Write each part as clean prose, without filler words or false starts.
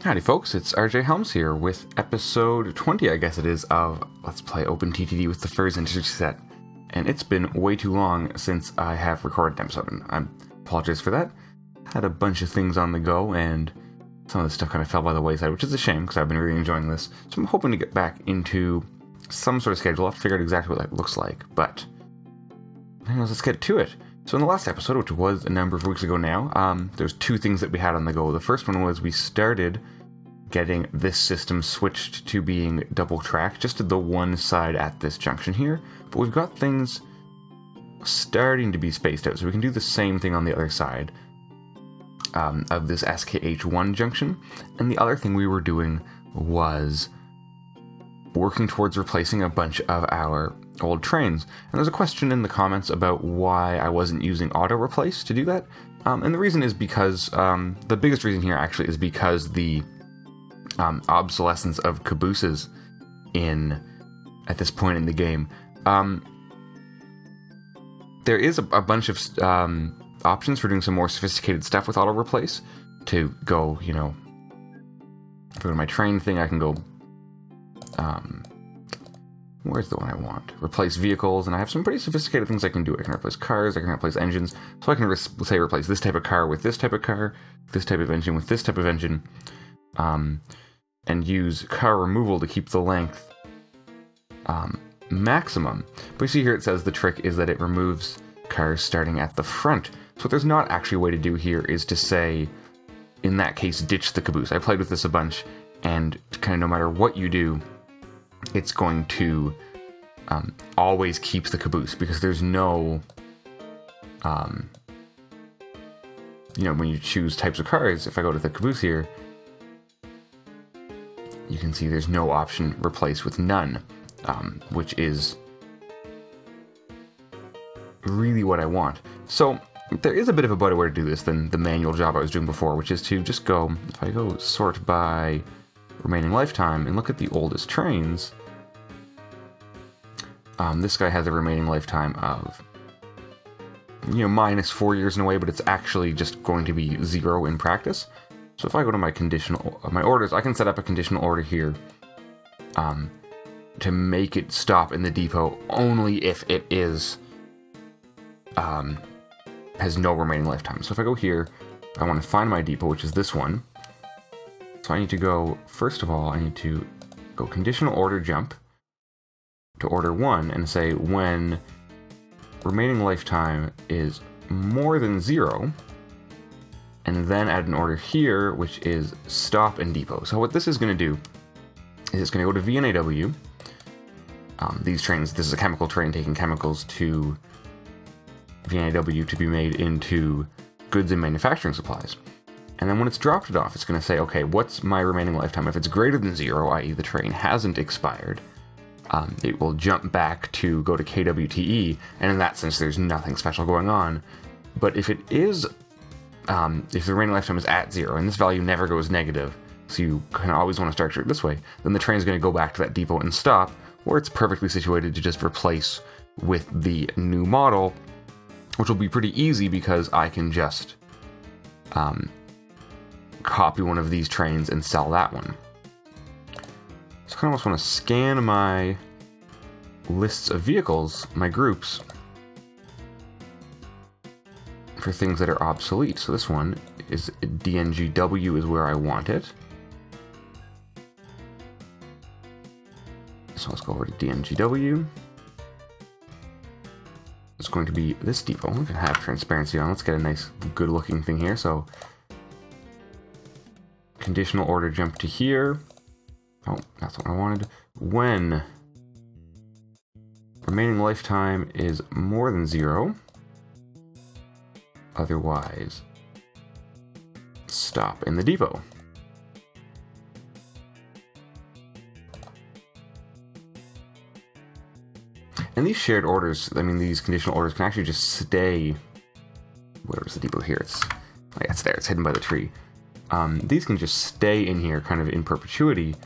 Howdy folks, it's rjhelms here with episode 20, I guess it is, of Let's Play OpenTTD with the FIRS integer set. And it's been way too long since I have recorded an episode, and I apologize for that. Had a bunch of things on the go, and some of the stuff kind of fell by the wayside, which is a shame, because I've been really enjoying this. So I'm hoping to get back into some sort of schedule. I'll have to figure out exactly what that looks like, but anyways, let's get to it. So in the last episode, which was a number of weeks ago now, there's two things that we had on the go. The first one was we started getting this system switched to being double track, just to the one side at this junction here. But we've got things starting to be spaced out, so we can do the same thing on the other side of this SKH1 junction. And the other thing we were doing was working towards replacing a bunch of our old trains. And there's a question in the comments about why I wasn't using autoreplace to do that. And the reason is because, the biggest reason here actually is because the obsolescence of cabooses at this point in the game. There is a bunch of options for doing some more sophisticated stuff with autoreplace. To go, if I go to my train thing, I can go, where's the one I want? Replace vehicles, and I have some pretty sophisticated things I can do. I can replace cars, I can replace engines, so I can say replace this type of car with this type of car, this type of engine with this type of engine, and use car removal to keep the length maximum. But you see here it says the trick is that it removes cars starting at the front. So what there's not actually a way to do here is to say, in that case, ditch the caboose. I played with this a bunch, and kind of no matter what you do, it's going to always keep the caboose, because there's no, when you choose types of cars, if I go to the caboose here, you can see there's no option replace with none, which is really what I want. So there is a bit of a better way to do this than the manual job I was doing before, which is to just go, if I go sort by remaining lifetime and look at the oldest trains, this guy has a remaining lifetime of, minus 4 years in a way, but it's actually just going to be 0 in practice. So if I go to my orders, I can set up a conditional order here to make it stop in the depot only if it is has no remaining lifetime. So if I go here, I want to find my depot, which is this one. So I need to go, first of all, I need to go conditional order jump to order 1 and say when remaining lifetime is more than 0, and then add an order here, which is stop and depot. So what this is going to do is it's going to go to VNAW. These trains, this is a chemical train taking chemicals to VNAW to be made into goods and manufacturing supplies. And then when it's dropped it off, it's going to say, okay, what's my remaining lifetime? If it's greater than 0, i.e. the train hasn't expired, it will jump back to go to KWTE, and in that sense there's nothing special going on. But if it is, if the remaining lifetime is at 0, and this value never goes negative, so you kind of always want to structure it this way, then the train is going to go back to that depot and stop, where it's perfectly situated to just replace with the new model, which will be pretty easy because I can just copy one of these trains and sell that one. So I kind of almost want to scan my lists of vehicles, my groups, for things that are obsolete. So this one is DNGW is where I want it. So let's go over to DNGW. It's going to be this depot. We can have transparency on. Let's get a nice, good looking thing here. So conditional order jump to here. Oh, that's what I wanted. When remaining lifetime is more than 0, otherwise stop in the depot. And these shared orders, these conditional orders can actually just stay. Where's the depot here? It's there. It's hidden by the tree. These can just stay in here, kind of in perpetuity.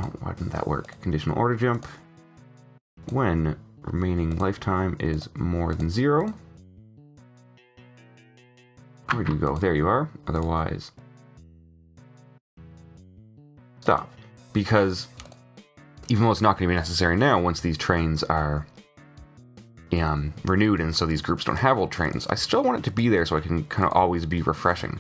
Oh, why didn't that work? Conditional order jump. When remaining lifetime is more than 0, Where'd you go? There you are. Otherwise, stop. Because even though it's not going to be necessary now, once these trains are renewed and so these groups don't have old trains, I still want it to be there so I can kind of always be refreshing.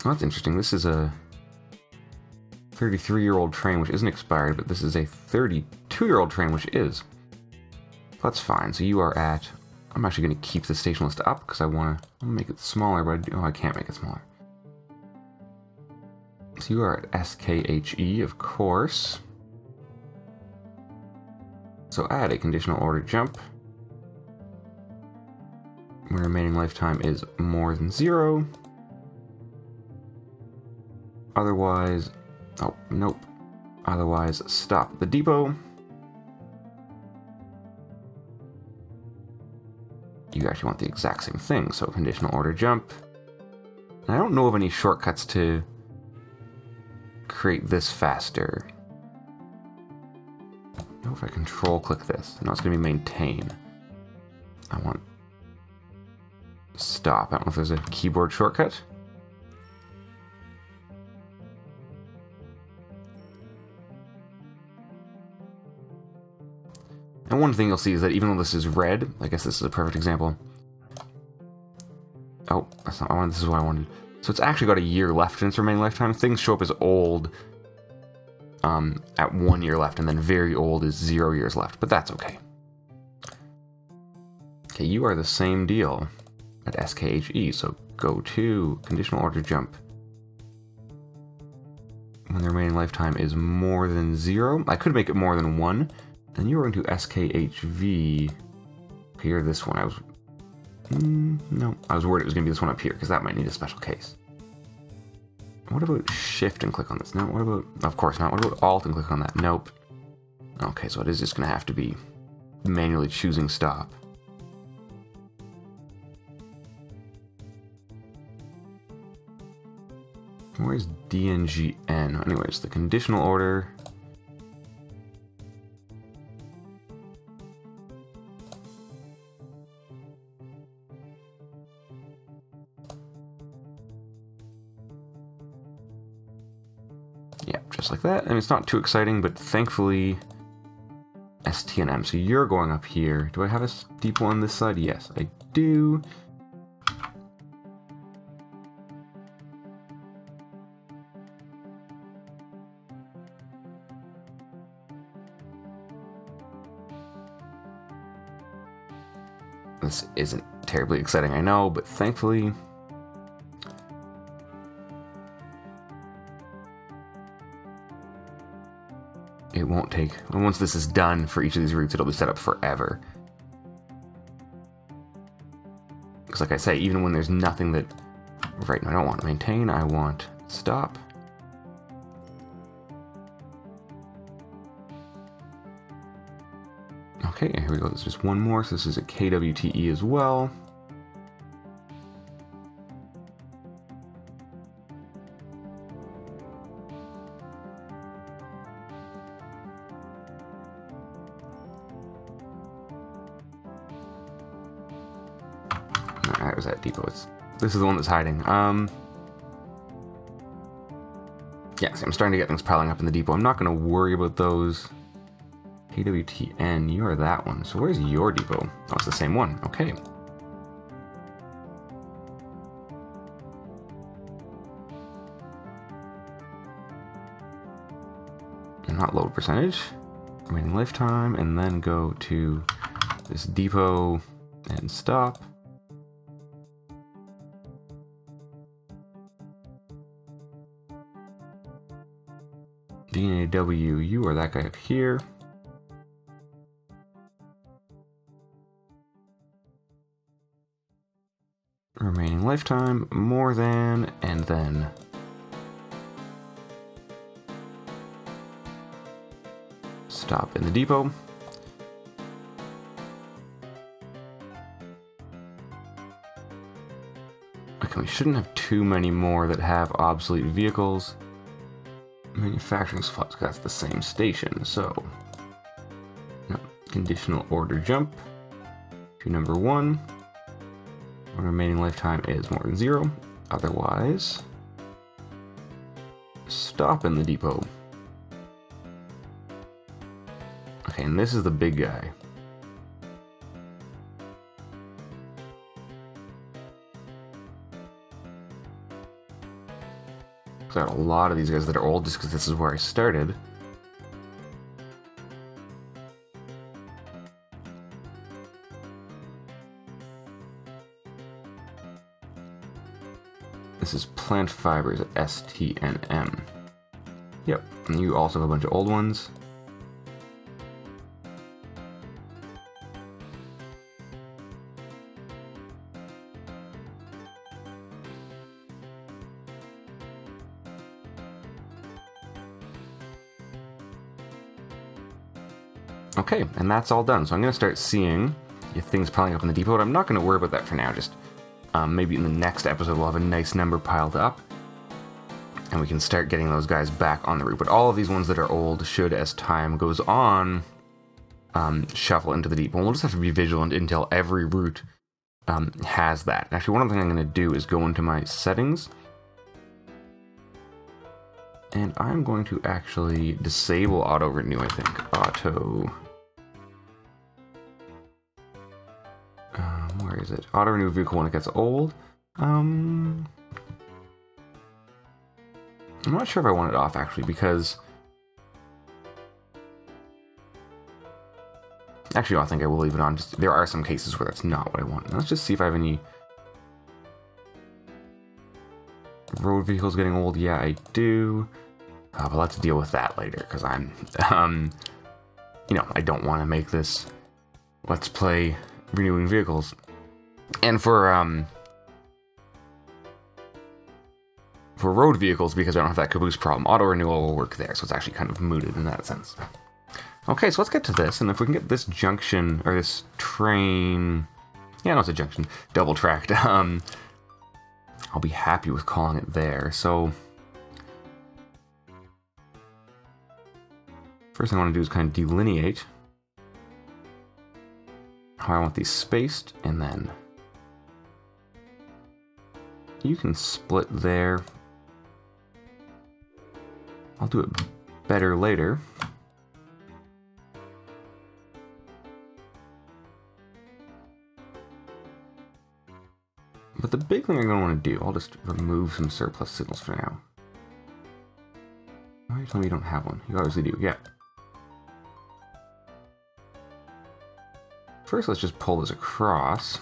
Oh, that's interesting. This is a 33-year-old train which isn't expired, but this is a 32-year-old train which is. That's fine. So you are at... I'm actually going to keep the station list up because I want to make it smaller, but I can't make it smaller. So you are at SKHE, of course. So add a conditional order jump. When remaining lifetime is more than 0. Otherwise... Oh, nope. Otherwise, stop the depot. You actually want the exact same thing, so conditional order jump. And I don't know of any shortcuts to create this faster. I don't know if I control click this. No, it's going to be maintain. I want stop. I don't know if there's a keyboard shortcut. And one thing you'll see is that even though this is red, I guess this is a perfect example. Oh, that's not what I wanted. This is what I wanted. So it's actually got a year left in its remaining lifetime. Things show up as old at 1 year left, and then very old is 0 years left, but that's okay. Okay, you are the same deal at SKHE, so go to conditional order jump. When the remaining lifetime is more than 0, I could make it more than 1. Then you're going to SKHV. Here, this one. I was... no, I was worried it was going to be this one up here, because that might need a special case. What about Shift and click on this? No, what about... Of course not. What about Alt and click on that? Nope. Okay, so it is just going to have to be manually choosing stop. Where's DNGN? Anyways, the conditional order... Yeah, just like that. And it's not too exciting, but thankfully STNM. So you're going up here. Do I have a depot on this side? Yes, I do. This isn't terribly exciting, I know, but thankfully... it won't take... once this is done for each of these routes, it'll be set up forever. Because like I say, even when there's nothing that... Right, no, I don't want maintain, I want stop. Okay, here we go. There's just one more, so this is a KWTE as well. Alright, was that depot? This is the one that's hiding. Yeah, see, I'm starting to get things piling up in the depot. I'm not going to worry about those. KWTN, you are that one. So where's your depot? Oh, it's the same one. Okay. And not load percentage. Remaining lifetime, and then go to this depot and stop. DNAW, you are that guy up here. Remaining lifetime, more than, and then stop in the depot. Okay, we shouldn't have too many more that have obsolete vehicles. Manufacturing supplies, that's the same station, so... No, conditional order jump to number 1. When remaining lifetime is more than 0. Otherwise, stop in the depot. Okay, and this is the big guy. Got a lot of these guys that are old just because this is where I started. This is plant fibers at STNM. Yep, and you also have a bunch of old ones. Okay, and that's all done. So I'm going to start seeing things piling up in the depot, but I'm not going to worry about that for now. Just maybe in the next episode we'll have a nice number piled up, and we can start getting those guys back on the route. But all of these ones that are old should, as time goes on, shuffle into the depot. And we'll just have to be vigilant until every route has that. Actually, one thing I'm going to do is go into my settings, and I'm going to actually disable auto renew, I think. Auto... where is it? Auto renew vehicle when it gets old. I'm not sure if I want it off, actually, because... Actually, I think I will leave it on. Just, there are some cases where that's not what I want. Let's just see if I have any... Road vehicles getting old. Yeah, I do. But let's deal with that later, because I'm... you know, I don't want to make this Let's Play renewing vehicles. And for road vehicles, because I don't have that caboose problem, auto renewal will work there, so it's actually kind of mooted in that sense. Okay, so let's get to this, and if we can get this junction, or this train, yeah, no, it's a junction, double-tracked, I'll be happy with calling it there. So first thing I want to do is kind of delineate how I want these spaced, and then you can split there. I'll do it better later. But the big thing I'm going to want to do, I'll just remove some surplus signals for now. Why are you telling me you don't have one? You obviously do, yeah. First, let's just pull this across.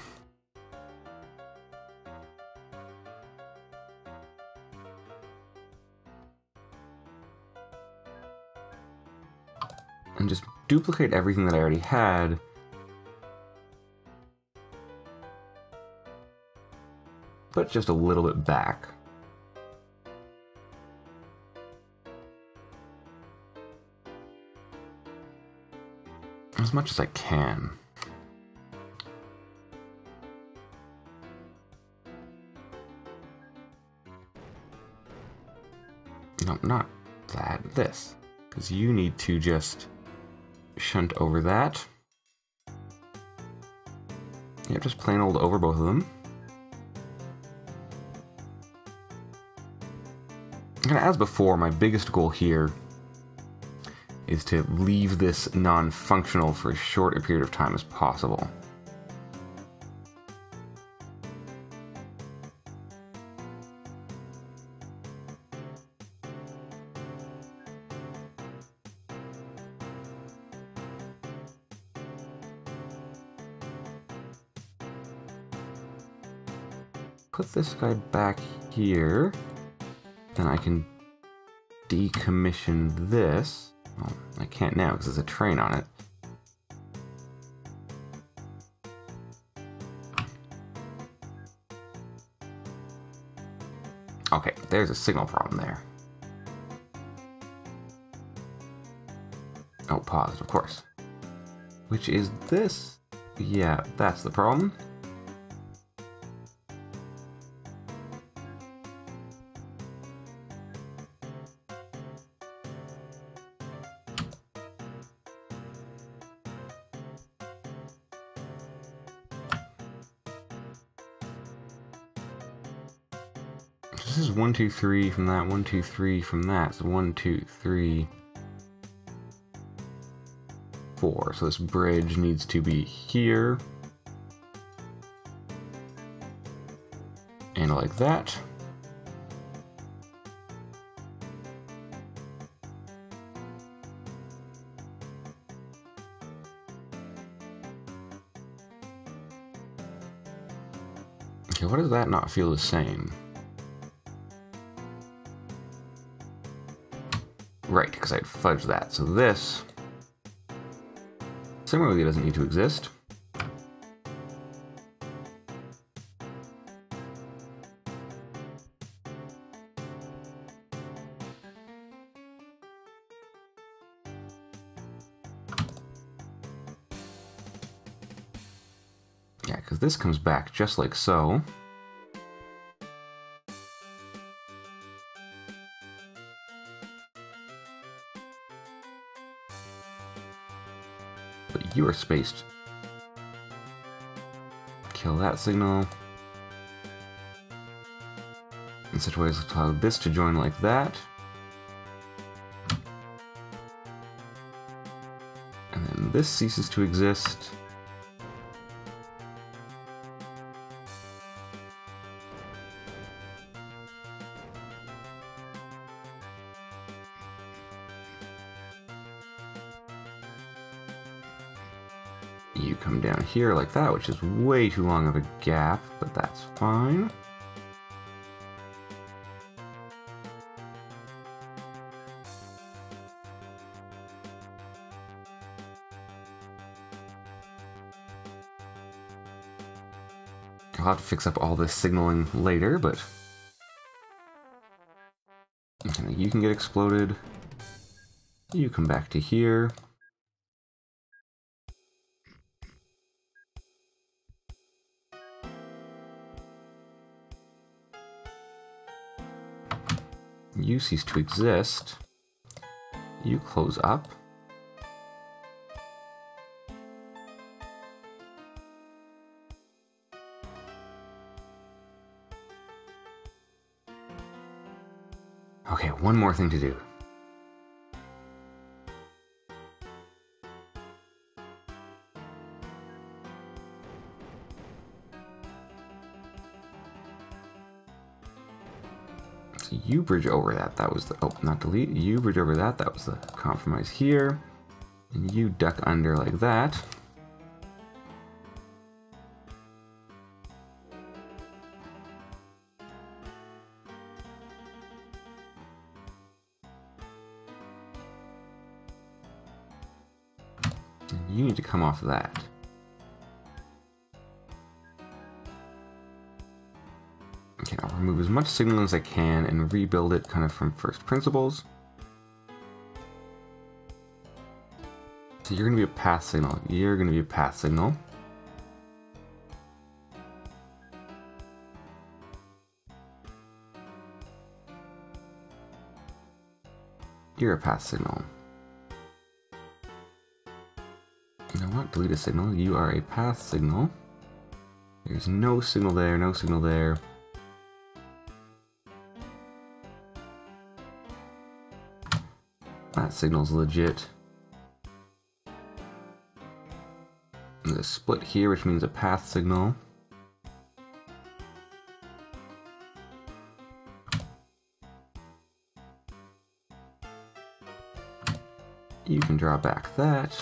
And just duplicate everything that I already had. But just a little bit back. As much as I can. No, not that, this. Because you need to just shunt over that. Yep, just plain old over both of them. And as before, my biggest goal here is to leave this non-functional for as short a period of time as possible. Put this guy back here. Then I can decommission this. Well, I can't now because there's a train on it. Okay, there's a signal problem there. Oh, paused, of course. Which is this? Yeah, that's the problem. this is 1, 2, 3 from that, 1, 2, 3 from that. So 1, 2, 3, 4. So this bridge needs to be here. And like that. Okay, why does that not feel the same? Right, because I'd fudged that. So this similarly doesn't need to exist. Yeah, because this comes back just like so. But you are spaced. Kill that signal. In such ways to allow this to join like that. And then this ceases to exist. You come down here like that, which is way too long of a gap, but that's fine. I'll have to fix up all this signaling later, but okay, you can get exploded. You come back to here. You cease to exist. You close up. Okay, one more thing to do. So you bridge over that. That was the, oh, not delete. You bridge over that. That was the compromise here. And you duck under like that. And you need to come off of that. Okay, I'll remove as much signal as I can and rebuild it kind of from first principles. So you're going to be a path signal. You're going to be a path signal. You're a path signal. You know what? Delete a signal. You are a path signal. There's no signal there, no signal there. That signal's legit. There's a split here, which means a path signal. You can draw back that.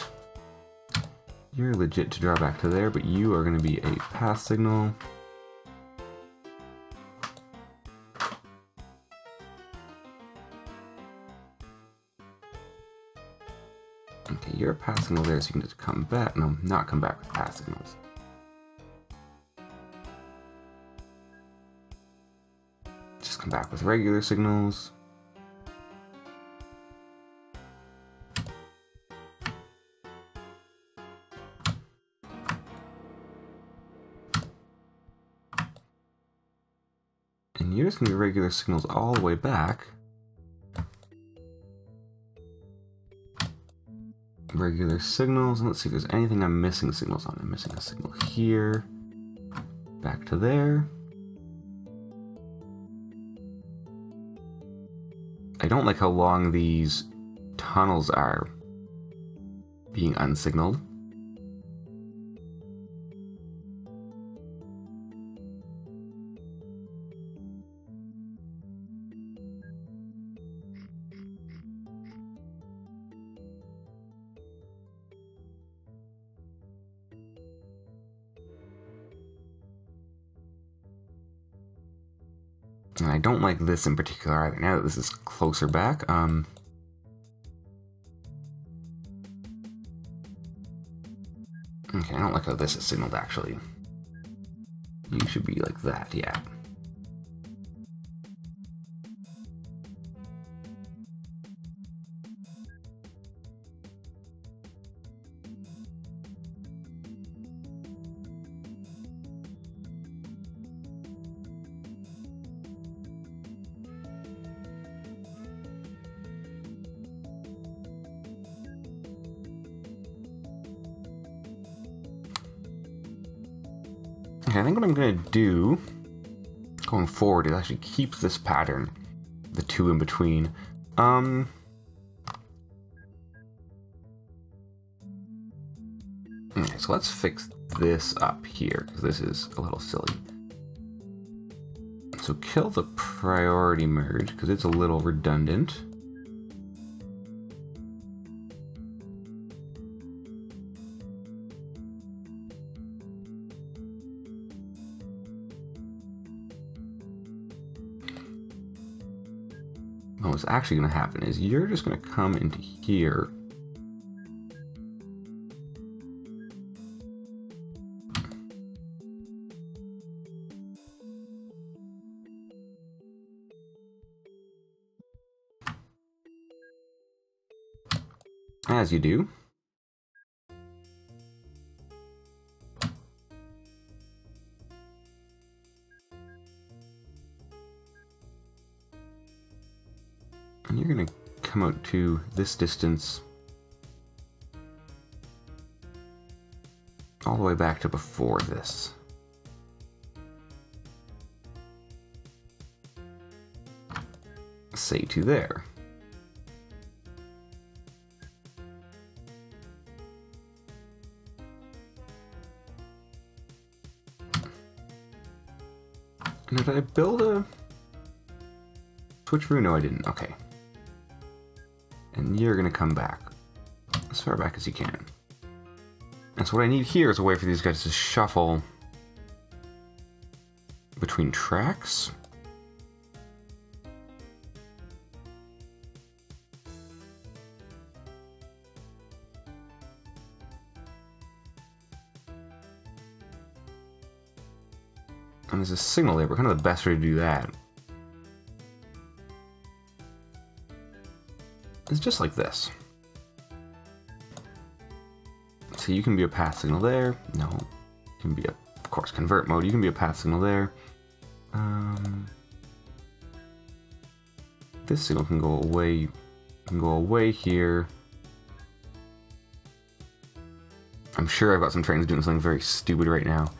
You're legit to draw back to there, but you are going to be a path signal. Okay, you're a path signal there, so you can just come back. No, not come back with path signals. Just come back with regular signals. And you're just going to be regular signals all the way back. Regular signals, and let's see if there's anything I'm missing signals on. I'm missing a signal here, back to there. I don't like how long these tunnels are being unsignaled. And I don't like this in particular either, now that this is closer back. Okay, I don't like how this is signaled, actually. You should be like that, yeah. Okay, I think what I'm going to do going forward is actually keep this pattern, the two in between. Okay, so let's fix this up here, because this is a little silly. So kill the priority merge, because it's a little redundant. What's actually going to happen is you're just going to come into here. As you do. And you're going to come out to this distance all the way back to before this. Say to there. And did I build a switch room? No, I didn't. Okay. And you're going to come back as far back as you can. And so what I need here is a way for these guys to shuffle between tracks. And there's a signal there, but kind of the best way to do that is just like this. So you can be a path signal there. No, you can be a, of course, convert mode. You can be a path signal there. This signal can go away. Can go away here. I'm sure I've got some trains doing something very stupid right now.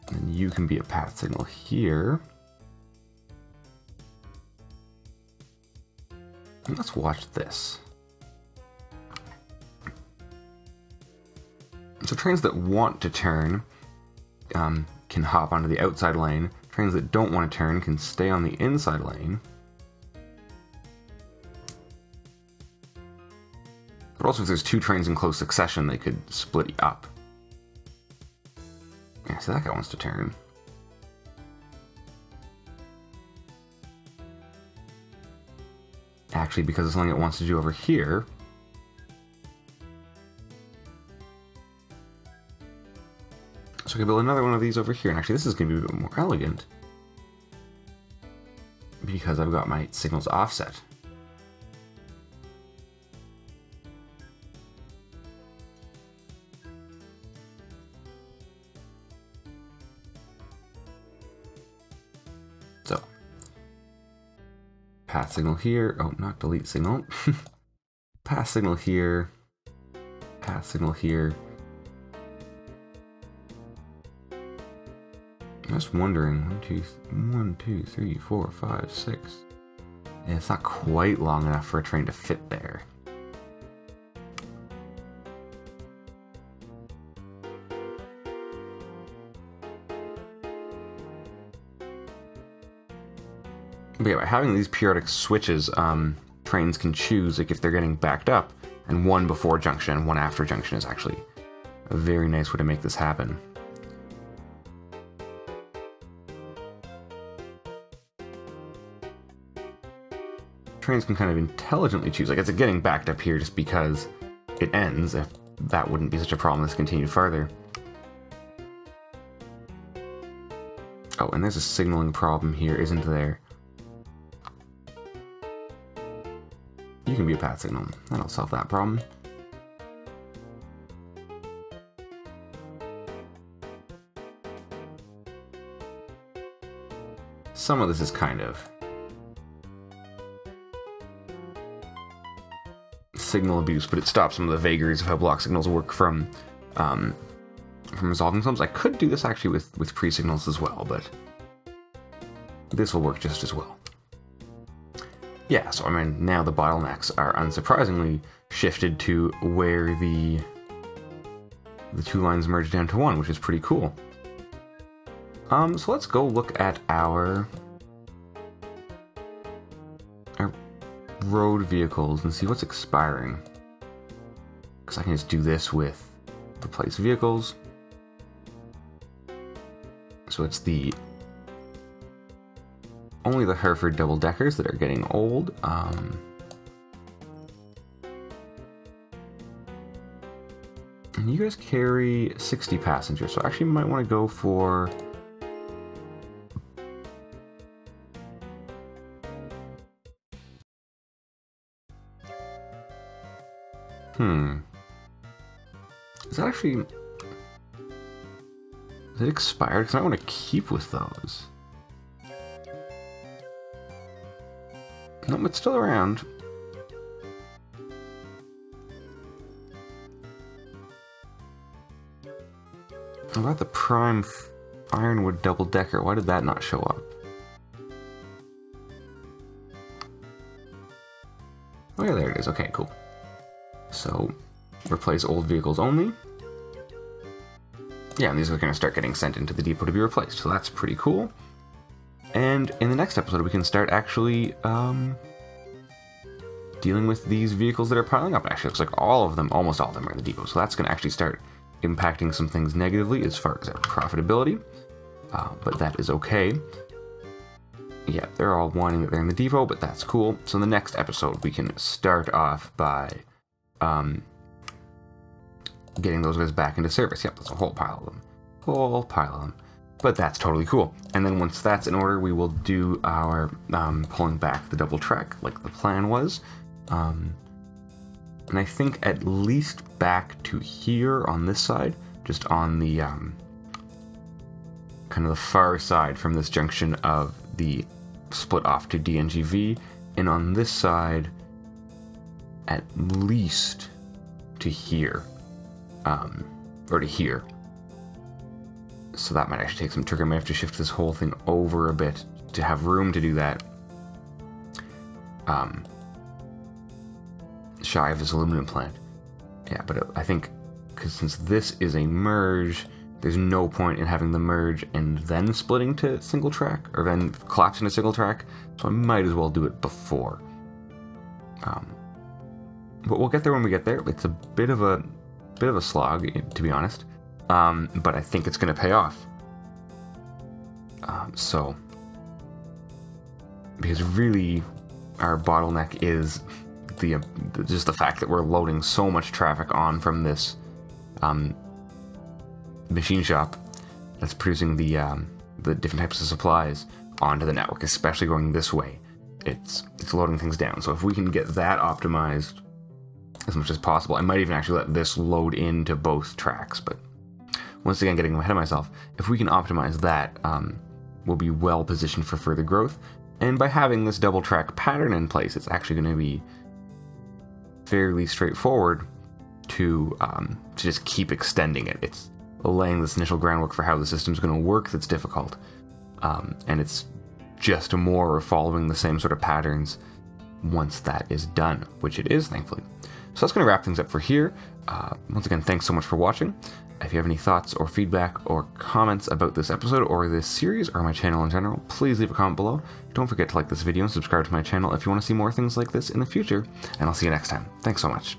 And you can be a path signal here. And let's watch this. So trains that want to turn can hop onto the outside lane. Trains that don't want to turn can stay on the inside lane. But also if there's two trains in close succession, they could split up. Yeah, so that guy wants to turn. Actually, because it's something it wants to do over here. So I can build another one of these over here. And actually, this is going to be a bit more elegant, because I've got my signals offset. So, path signal here. Oh, not delete signal. Path signal here. Path signal here. I'm just wondering. 1, 2, 3, 4, 5, 6. Yeah, it's not quite long enough for a train to fit there. But yeah, by having these periodic switches, trains can choose like if they're getting backed up, and one before junction and one after junction is actually a very nice way to make this happen. Trains can kind of intelligently choose, like it's getting backed up here just because it ends. If that wouldn't be such a problem, let's continue farther. Oh, and there's a signaling problem here, isn't there? You can be a path signal. That'll solve that problem. Some of this is kind of signal abuse, but it stops some of the vagaries of how block signals work from resolving sums. I could do this actually with pre-signals as well, but this will work just as well. Yeah, so I mean, now the bottlenecks are unsurprisingly shifted to where the two lines merge down to one, which is pretty cool. So let's go look at our road vehicles and see what's expiring. Because I can just do this with replace vehicles. So it's only the Hereford double-deckers that are getting old. And you guys carry 60 passengers, so actually you might want to go for... Is that actually... Is it expired? Because I want to keep with those. Nope, it's still around. How about the Prime Ironwood double-decker? Why did that not show up? Oh yeah, there it is. Okay, cool. So, replace old vehicles only. Yeah, and these are going to start getting sent into the depot to be replaced, so that's pretty cool. And in the next episode, we can start actually dealing with these vehicles that are piling up. Actually, it looks like all of them, almost all of them are in the depot, so that's going to actually start impacting some things negatively as far as our profitability, but that is okay. Yeah, they're all wanting that they're in the depot, but that's cool. So in the next episode, we can start off by getting those guys back into service. Yep, there's a whole pile of them. Whole pile of them. But that's totally cool. And then once that's in order, we will do our pulling back the double track like the plan was. And I think at least back to here on this side, just on the kind of the far side from this junction of the split off to DNGV, and on this side at least to here, or to here. So that might actually take some trigger. I might have to shift this whole thing over a bit to have room to do that. Shy of this aluminum plant. Yeah, but I think, because since this is a merge, there's no point in having the merge and then splitting to single track, or then collapsing to single track, so I might as well do it before. But we'll get there when we get there. It's a bit of a slog, to be honest. But I think it's going to pay off. Because really, our bottleneck is just the fact that we're loading so much traffic on from this machine shop that's producing the different types of supplies onto the network, especially going this way. It's loading things down. So if we can get that optimized as much as possible, I might even actually let this load into both tracks, but once again, getting ahead of myself, if we can optimize that, we'll be well positioned for further growth. And by having this double track pattern in place, it's actually going to be fairly straightforward to just keep extending it. It's laying this initial groundwork for how the system's going to work that's difficult. And it's just more following the same sort of patterns once that is done, which it is, thankfully. So that's going to wrap things up for here. Once again, thanks so much for watching. If you have any thoughts or feedback or comments about this episode or this series or my channel in general, please leave a comment below. Don't forget to like this video and subscribe to my channel if you want to see more things like this in the future, and I'll see you next time. Thanks so much.